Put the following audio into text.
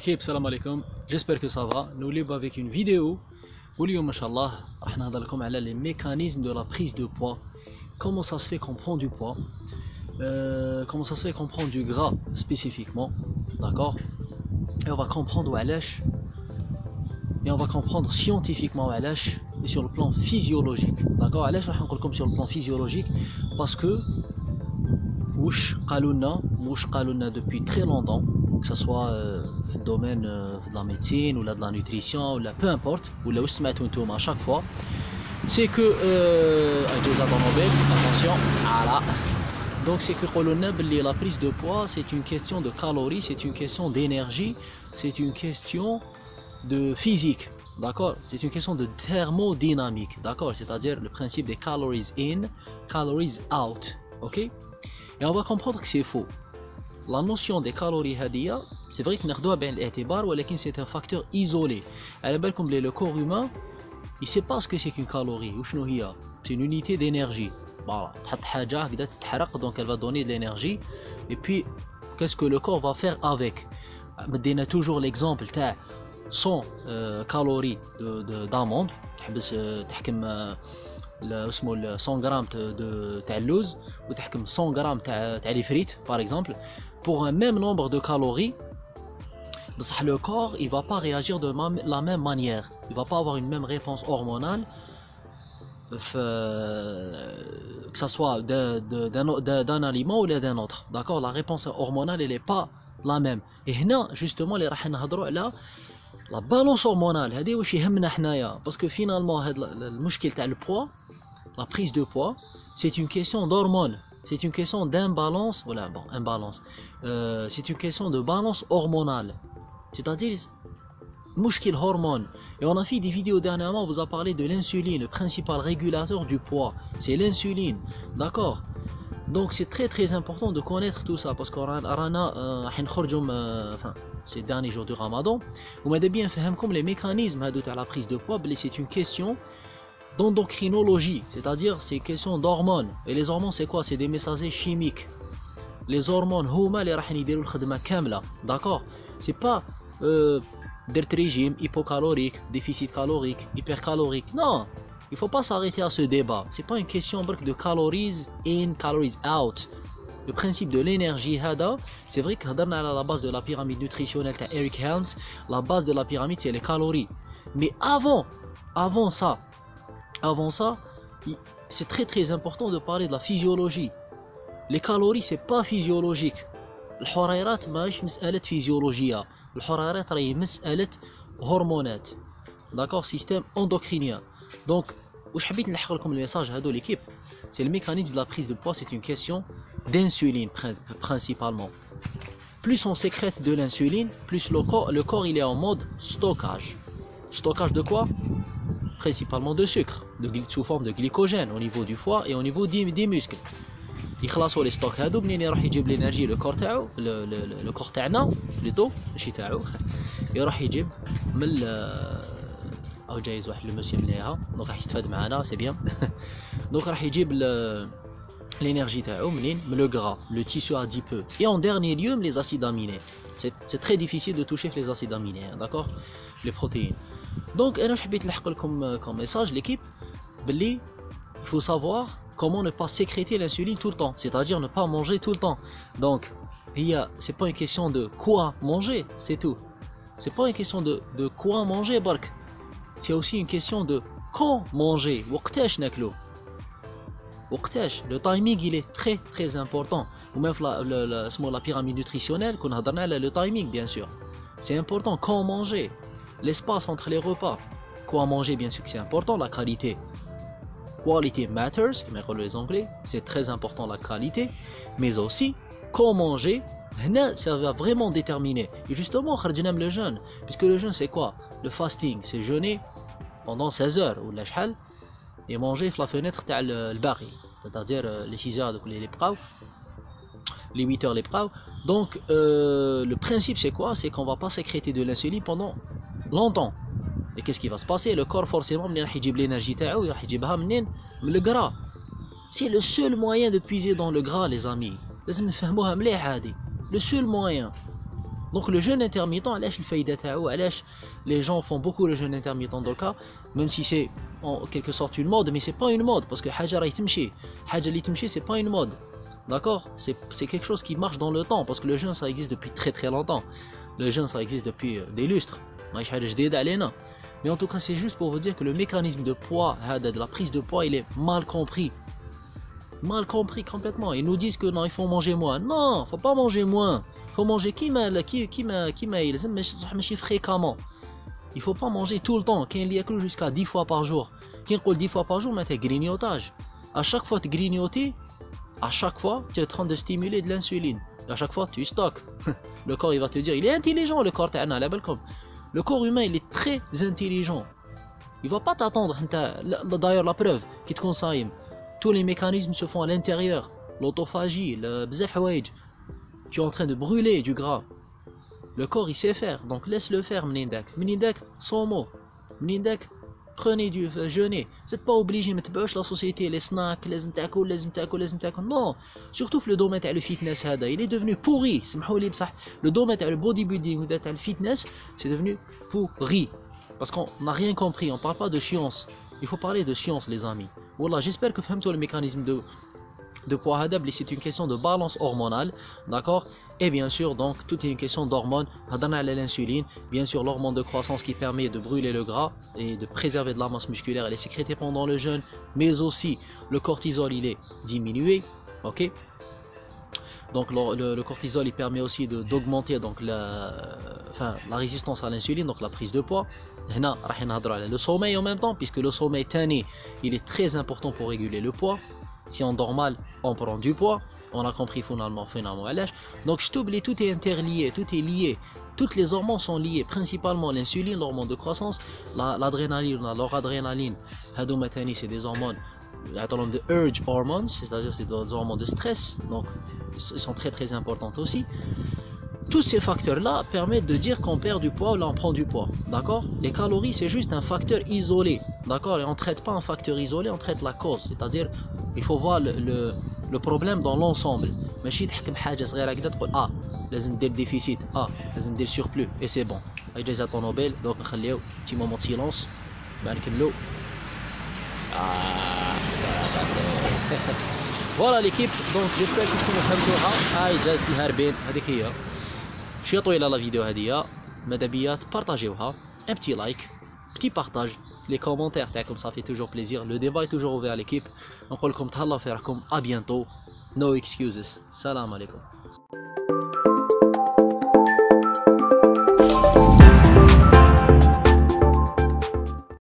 l'équipe, salam alaikum, j'espère que ça va. Nous libre avec une vidéo. واليوم ان شاء الله راح نهضر لكم على les mécanismes de la prise de poids. Comment ça se fait qu'on prend du poids, comment ça se fait qu'on prend du gras spécifiquement, d'accord. Et on va comprendre وعلاش, et on va comprendre scientifiquement وعلاش, et sur le plan physiologique, d'accord. علاش راح نقول لكم sur le plan physiologique, parce que واش قالوا لنا depuis très longtemps, que ce soit في الدومين de la médecine ou de la nutrition ou peu importe, ou là où سمعتوا نتوما à chaque fois, c'est que جائزة نوبل, attention, voilà. Donc c'est que قالوا لنا باللي la prise de poids c'est une question de calories, c'est une question d'énergie, c'est une question de physique, d'accord. C'est une question de thermodynamique, d'accord, c'est-à-dire le principe des calories in, calories out, ok. Et on va comprendre que c'est faux. La notion des calories هذه, c'est vrai que ناخذوها بعين الاعتبار, ولكن c'est un facteur isolé. على بالكم بلي le corps humain, il sait pas ce que c'est qu'une calorie. وشنو هي؟ C'est une unité d'énergie. Voilà, تحط حاجة هكذا تتحرق, donc elle va donner de l'énergie. Et puis qu'est-ce que le corps va faire avec? مدينا toujours l'exemple تاع 100 calories d'amande, تحبس تحكم اسمه 100 غرام تاع اللوز وتحكم 100 غرام تاع لي فريت par exemple, pour un même nombre de calories. بصح le corps il va pas réagir de la même manière, il va pas avoir une même réponse hormonale, que ça soit d'un aliment ou d'un autre, d'accord. La réponse hormonale elle est pas la même. Et هنا justement اللي راح نهضروا على la balance hormonale. هذه واش يهمنا حنايا, parce que finalement هذا المشكل تاع البوا, la prise de poids, c'est une question d'hormones, c'est une question d'imbalance, voilà, bon, imbalance, c'est une question de balance hormonale, c'est-à-dire مشكل hormone. Et on a fait des vidéos dernièrement, on vous a parlé de l'insuline, le principal régulateur du poids, c'est l'insuline, d'accord. Donc c'est très très important de connaître tout ça, parce qu'on a enfin ces derniers jours du Ramadan, vous m'avez bien fait comme les mécanismes de la prise de poids, c'est une question d'endocrinologie, c'est-à-dire c'est une question d'hormones. Et les hormones c'est quoi? C'est des messagers chimiques. Les hormones هما اللي راح يديروا الخدمة كاملة, d'accord. C'est pas درت régime hypocalorique, déficit calorique, hypercalorique, non. Il faut pas s'arrêter à ce débat. C'est pas une question de calories in, calories out. Le principe de l'énergie, c'est vrai que à la base de la pyramide nutritionnelle de Eric Helms, la base de la pyramide c'est les calories. Mais avant ça, c'est très très important de parler de la physiologie. Les calories c'est pas physiologique. الحريرات ماهيش مسألة فيزيولوجية. الحريرات راهي مسألة هرمونات, d'accord, système endocrinien. Donc واش حبيت نلحق لكم الميساج هادو l'équipe, c'est le mécanisme de la prise de poids, c'est une question d'insuline principalement. Plus on sécrète de l'insuline, plus le corps il est en mode stockage. Stockage de quoi? Principalement de sucre, sous forme de glycogène au niveau du foie et au niveau des muscles. يخلصوا لي ستوك هادو منين يروح يجيب لينيرجي لو كور تاعو, لو كور تاعنا بليتو ماشي تاعو, يروح يجيب من او جايز واحد المسيو منها, دونك راح يستفاد معنا, سي بيان. دونك راح يجيب l'énergie تاعو منين؟ من le gras, le tissu adipeux, et en dernier lieu les acides aminés. C'est très difficile de toucher les acides aminés, d'accord, les protéines. Donc انا حبيت نلحق لكم comme message l'équipe باللي il faut savoir comment ne pas sécréter l'insuline tout le temps, c'est-à-dire ne pas manger tout le temps. Donc c'est pas une question de quoi manger, c'est tout. C'est pas une question de quoi manger bark, c'est aussi une question de quand manger. وقتاش ناكلو, وقتاش. Le timing il est très très important. Ou même la pyramide nutritionnelle qu'on a donné le timing bien sûr. C'est important quand manger, l'espace entre les repas. Quoi manger bien sûr que c'est important, la qualité. Quality matters, comme les anglais, c'est très important la qualité, mais aussi quand manger, ça va vraiment déterminer. Et justement, on le jeûne, puisque le jeûne c'est quoi? Le fasting, c'est jeûner pendant 16 heures ou la chhal et manger la fenêtre تاع الباقي, c'est-à-dire les 6 heures les praw, les 8 heures les praw. Donc le principe c'est quoi? C'est qu'on va pas sécréter de l'insuline pendant longtemps. Et qu'est-ce qui va se passer? Le corps forcément منين راح يجيب l'énergie تاعو راح يجيبها منين؟ من le gras. C'est le seul moyen de puiser dans le gras les amis. لازم نفهموها مليح هذه. Le seul moyen. Donc le jeûne intermittent, علاش الفايدة تاعو علاش les gens font beaucoup le jeûne intermittent dans le cas, même si c'est en quelque sorte une mode, mais c'est pas une mode parce que حاجة راهي تمشي، حاجة اللي تمشي c'est pas une mode. D'accord, c'est quelque chose qui marche dans le temps parce que le jeûne ça existe depuis très très longtemps. Le jeûne ça existe depuis des lustres. Mais en tout cas c'est juste pour vous dire que le mécanisme de poids, de la prise de poids, il est mal compris. Mal compris complètement. Ils nous disent que non, il faut manger moins. Non, faut pas manger moins. Il faut manger fréquemment. Il faut pas manger tout le temps. Qu'il y a que jusqu'à 10 fois par jour. Qui dit 10 fois par jour, mais c'est grignotage. À chaque fois tu grignotes, à chaque fois tu es en train de stimuler de l'insuline. À chaque fois tu stockes. Le corps il va te dire, il est intelligent le corps. Le corps humain il est très intelligent. Il va pas t'attendre. D'ailleurs la preuve qui te conseille. Tous les mécanismes se font à l'intérieur. L'autophagie, le bzef hawaïj. Tu es en train de brûler du gras. Le corps il sait faire, donc laisse-le faire Mnindak. Mnindak, son mot. Mnindak, prenez du jeûner. Vous n'êtes pas obligé de mettre la société, les snacks, les mtakol. Non, surtout le domaine de le fitness, il est devenu pourri. Le domaine de le bodybuilding, le fitness, c'est devenu pourri. Parce qu'on n'a rien compris, on ne parle pas de science. Il faut parler de science les amis. Voilà, j'espère que vous avez le mécanisme de poids hadab, c'est une question de balance hormonale, d'accord? Et bien sûr, donc, tout est une question d'hormones. L'insuline, bien sûr, l'hormone de croissance qui permet de brûler le gras et de préserver de la masse musculaire, elle est sécrétée pendant le jeûne, mais aussi le cortisol, il est diminué, ok? Donc le cortisol il permet aussi d'augmenter donc la résistance à l'insuline, donc la prise de poids. Le sommeil en même temps, puisque le sommeil tanné il est très important pour réguler le poids. Si on dort mal, on prend du poids. On a compris finalement. Donc je t'oublie, tout est interlié, tout est lié. Toutes les hormones sont liées, principalement l'insuline, l'hormone de croissance, l'adrénaline, la noradrénaline. C'est des hormones de urge hormones, c'est-à-dire c'est des hormones de stress, donc ils sont très très importantes aussi. Tous ces facteurs-là permettent de dire qu'on perd du poids ou là on prend du poids, d'accord? Les calories c'est juste un facteur isolé, d'accord? Et on ne traite pas un facteur isolé, on traite la cause, c'est-à-dire il faut voir le problème dans l'ensemble. ماشي تحكم حاجة صغيرة كده تقول لازم ندير déficit, لازم ندير surplus et c'est bon. هاي جايزة طونوبيل donc نخليو petit moment de silence بعد نكملو. Voilà l'équipe, donc j'espère que تكونوا فهمتوها. هاي جايزة الهاربين هذيك هي. شوية طويلة لا فيديو هذه، ماذا بيا تبارطاجيوها، un petit like, petit partage, les commentaires تاعكم ça fait toujours plaisir, le débat est toujours ouvert l'équipe. نقول لكم تهلاو في راحكم, à bientôt, no excuses, salam alaikum.